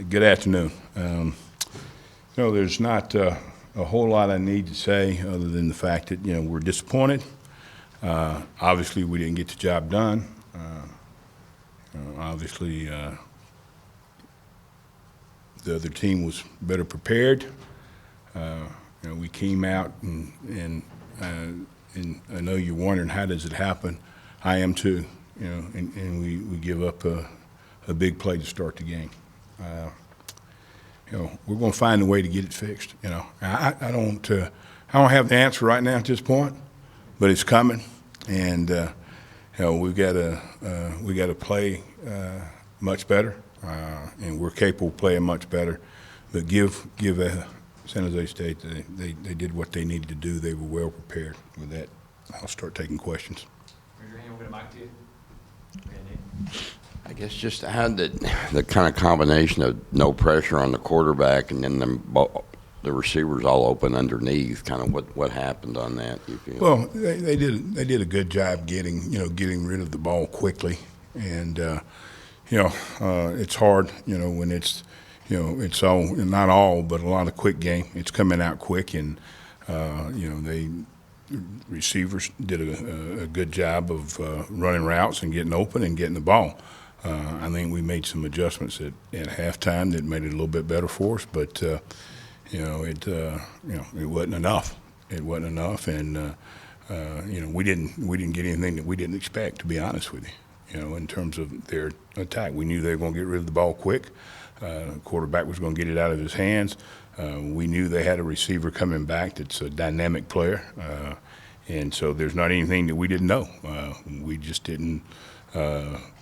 Good afternoon. There's not a whole lot I need to say other than the fact that, we're disappointed. Obviously, we didn't get the job done. Obviously, the other team was better prepared. We came out and I know you're wondering, how does it happen? I am too, and we give up a big play to start the game. We're going to find a way to get it fixed. I don't have the answer right now at this point, but it's coming, and we've got to play much better, and we're capable of playing much better. But give San Jose State, they did what they needed to do. They were well prepared. With that, I'll start taking questions. Raise your hand. We'll get a mic to you. I guess just had the kind of combination of no pressure on the quarterback and then the receivers all open underneath. Kind of what happened on that? You feel? Well, they did a good job getting rid of the ball quickly, and it's hard when it's it's all, not all, but a lot of quick game. It's coming out quick, and receivers did a good job of running routes and getting open and getting the ball. I think we made some adjustments at halftime that made it a little bit better for us, but it wasn't enough. It wasn't enough, and we didn't get anything that we didn't expect, to be honest with you. In terms of their attack, we knew they were going to get rid of the ball quick. The quarterback was going to get it out of his hands. We knew they had a receiver coming back that's a dynamic player, and so there's not anything that we didn't know. We just didn't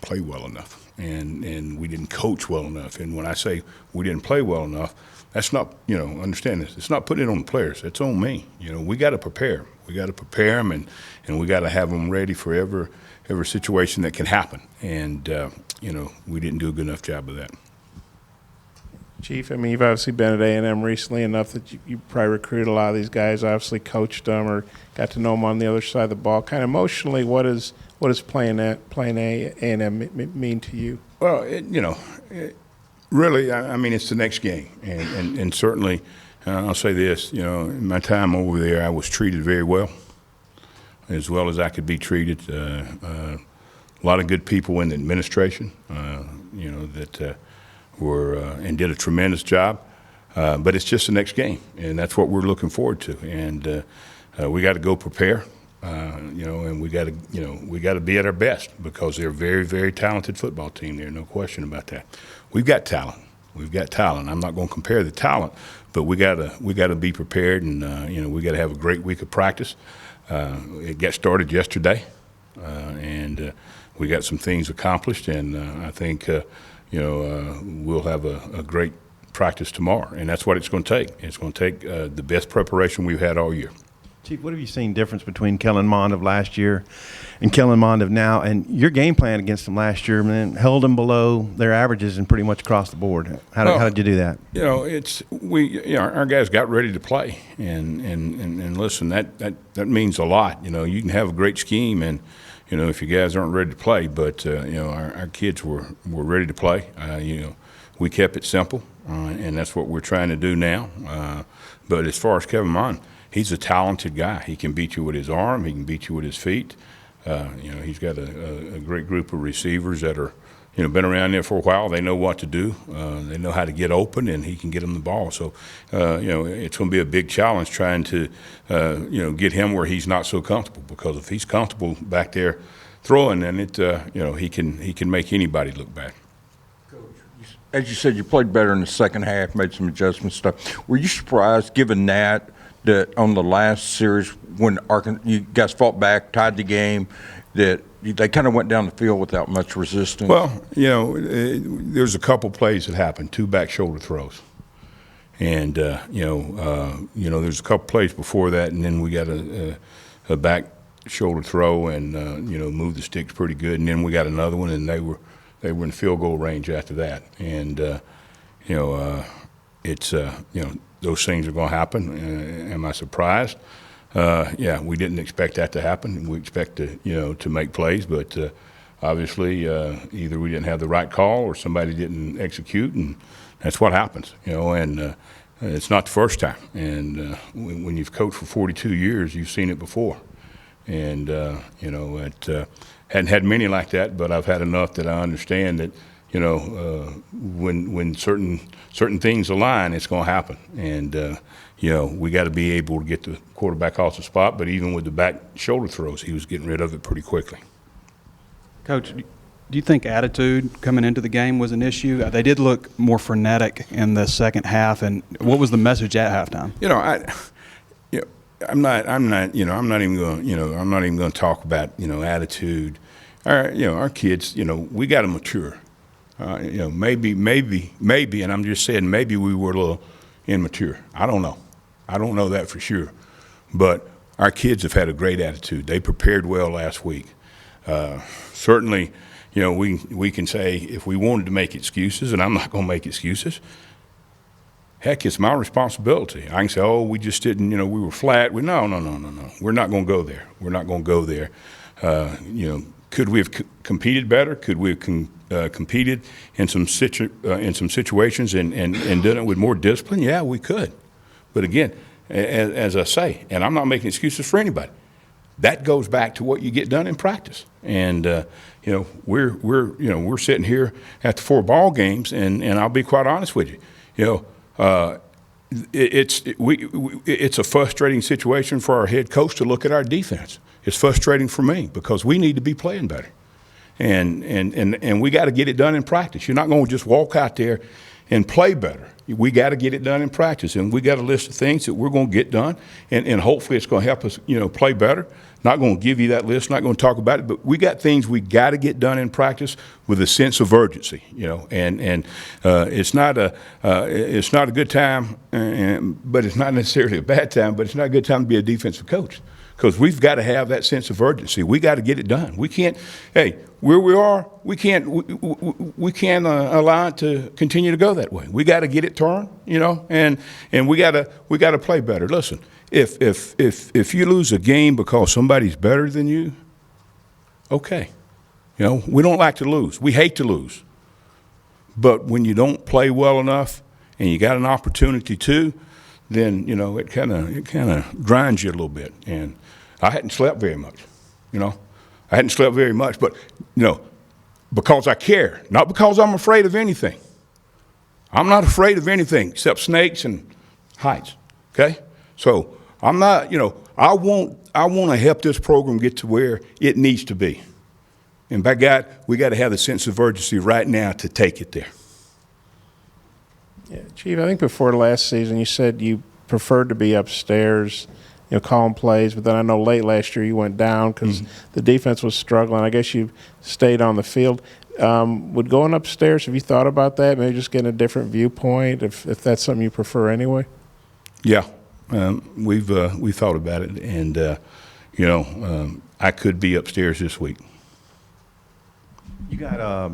play well enough, and we didn't coach well enough. And when I say we didn't play well enough, that's not, understand this. It's not putting it on the players. It's on me. We got to prepare. We got to prepare them, and we got to have them ready for every situation that can happen. And we didn't do a good enough job of that. Chief, I mean, you've obviously been at A&M recently enough that you probably recruited a lot of these guys, obviously coached them or got to know them on the other side of the ball. Kind of emotionally, what does playing A&M mean to you? Well, really, I mean, it's the next game. And certainly, I'll say this, in my time over there, I was treated very well as I could be treated. A lot of good people in the administration, that were and did a tremendous job, but it's just the next game, and that's what we're looking forward to. And we got to go prepare, and we got to be at our best, because they're a very, very talented football team. There's no question about that. We've got talent. I'm not going to compare the talent, but we got to be prepared, and we got to have a great week of practice. It got started yesterday, and we got some things accomplished, and I think. We'll have a great practice tomorrow, and that's what it's going to take. It's going to take the best preparation we've had all year. Chief, what have you seen difference between Kellen Mond of last year and Kellen Mond of now? And your game plan against them last year, man, held them below their averages and pretty much across the board. How did you do that? Our guys got ready to play, and listen, that means a lot. You can have a great scheme, and if you guys aren't ready to play, but our kids were ready to play. We kept it simple, and that's what we're trying to do now. But as far as Kevin Mond, he's a talented guy. He can beat you with his arm. He can beat you with his feet. He's got a great group of receivers that are, been around there for a while. They know what to do. They know how to get open, and he can get them the ball. So, it's going to be a big challenge trying to, get him where he's not so comfortable. Because if he's comfortable back there throwing, then he can make anybody look bad. Coach, as you said, you played better in the second half, made some adjustments stuff. Were you surprised, given that on the last series when you guys fought back, tied the game, that they kind of went down the field without much resistance? Well, there's a couple plays that happened, 2 back shoulder throws. And, there's a couple plays before that, and then we got a back shoulder throw and, moved the sticks pretty good. And then we got another one, and they were in field goal range after that. And, it's, those things are going to happen. Am I surprised? Yeah, we didn't expect that to happen. We expect to make plays, but obviously either we didn't have the right call or somebody didn't execute, and that's what happens, you know, and it's not the first time. And when you've coached for 42 years, you've seen it before. And, you know, hadn't had many like that, but I've had enough that I understand that, you know, when certain things align, it's going to happen. And, you know, we got to be able to get the quarterback off the spot, but even with the back shoulder throws, he was getting rid of it pretty quickly. Coach, do you think attitude coming into the game was an issue? They did look more frenetic in the second half, and what was the message at halftime? You know, I'm not even going to talk about, you know, attitude. Our kids, you know, we got to mature. You know, maybe, and I'm just saying maybe we were a little immature. I don't know. I don't know that for sure. But our kids have had a great attitude. They prepared well last week. Certainly, you know, we can say if we wanted to make excuses, and I'm not going to make excuses, heck, it's my responsibility. I can say, oh, we just didn't, you know, we were flat. No. We're not going to go there. We're not going to go there. You know, could we have competed better? Could we have competed in some situations and done it with more discipline? Yeah, we could. But again, as I say, and I'm not making excuses for anybody, that goes back to what you get done in practice. And you know, we're sitting here after 4 ball games, and I'll be quite honest with you, you know, it's a frustrating situation for our head coach to look at our defense. It's frustrating for me because we need to be playing better, and we got to get it done in practice. You're not going to just walk out there and play better. We got to get it done in practice, and we got a list of things that we're going to get done, and hopefully it's going to help us, you know, play better. Not going to give you that list, not going to talk about it, but we got things we got to get done in practice with a sense of urgency, you know. And it's not a good time, but it's not necessarily a bad time. But it's not a good time to be a defensive coach because we've got to have that sense of urgency. We got to get it done. We can't. Hey, where we are, we can't allow it to continue to go that way. We got to get it turned, you know, and we got to play better. Listen. If you lose a game because somebody's better than you, okay. You know, we don't like to lose. We hate to lose. But when you don't play well enough and you got an opportunity to, then, you know, it kind of grinds you a little bit. And I hadn't slept very much, you know. I hadn't slept very much, but, you know, because I care, not because I'm afraid of anything. I'm not afraid of anything except snakes and heights, okay? So I'm not, you know, I want to help this program get to where it needs to be. And by God, we got to have the sense of urgency right now to take it there. Yeah, Chief, I think before last season you said you preferred to be upstairs, you know, calling plays, but then I know late last year you went down because the defense was struggling. I guess you stayed on the field. Would going upstairs, have you thought about that? Maybe just getting a different viewpoint, if that's something you prefer anyway? Yeah. We've thought about it, and you know, I could be upstairs this week. You got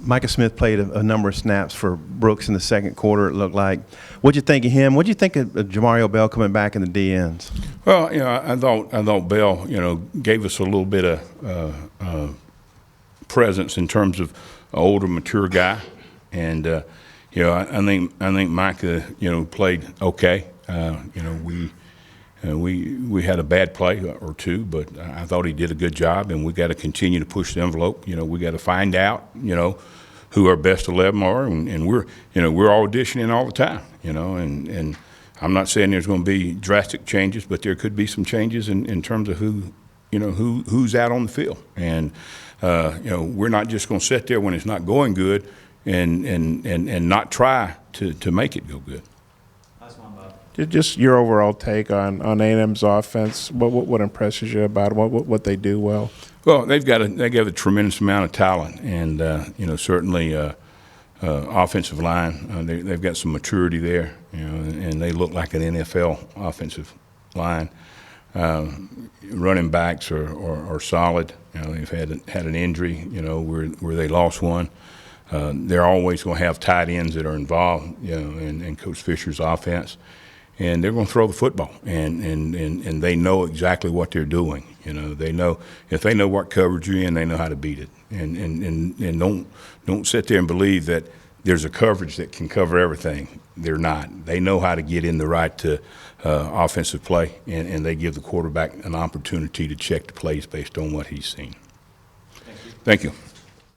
Micah Smith played a number of snaps for Brooks in the second quarter. It looked like. What'd you think of him? What'd you think of Jamario Bell coming back in the DNs? Well, you know, I thought Bell, you know, gave us a little bit of presence in terms of an older, mature guy, and you know, I think Micah, you know, played okay. You know, we had a bad play or two, but I thought he did a good job, and we got to continue to push the envelope. You know, we got to find out, you know, who our best 11 are, and we're auditioning all the time, you know, and I'm not saying there's going to be drastic changes, but there could be some changes in terms of who, you know, who's out on the field, and you know, we're not just going to sit there when it's not going good and not try to make it go good. Just your overall take on A&M's offense. What impresses you about them? What they do well? Well, they got a tremendous amount of talent, and you know, certainly offensive line. They've got some maturity there, you know, and they look like an NFL offensive line. Running backs are solid. You know, they've had an injury, you know, where they lost one. They're always going to have tight ends that are involved, you know, in Coach Fisher's offense. And they're going to throw the football, and they know exactly what they're doing. You know, they know if they know what coverage you're in, they know how to beat it. And don't sit there and believe that there's a coverage that can cover everything. They're not. They know how to get in the right offensive play, and they give the quarterback an opportunity to check the plays based on what he's seen. Thank you.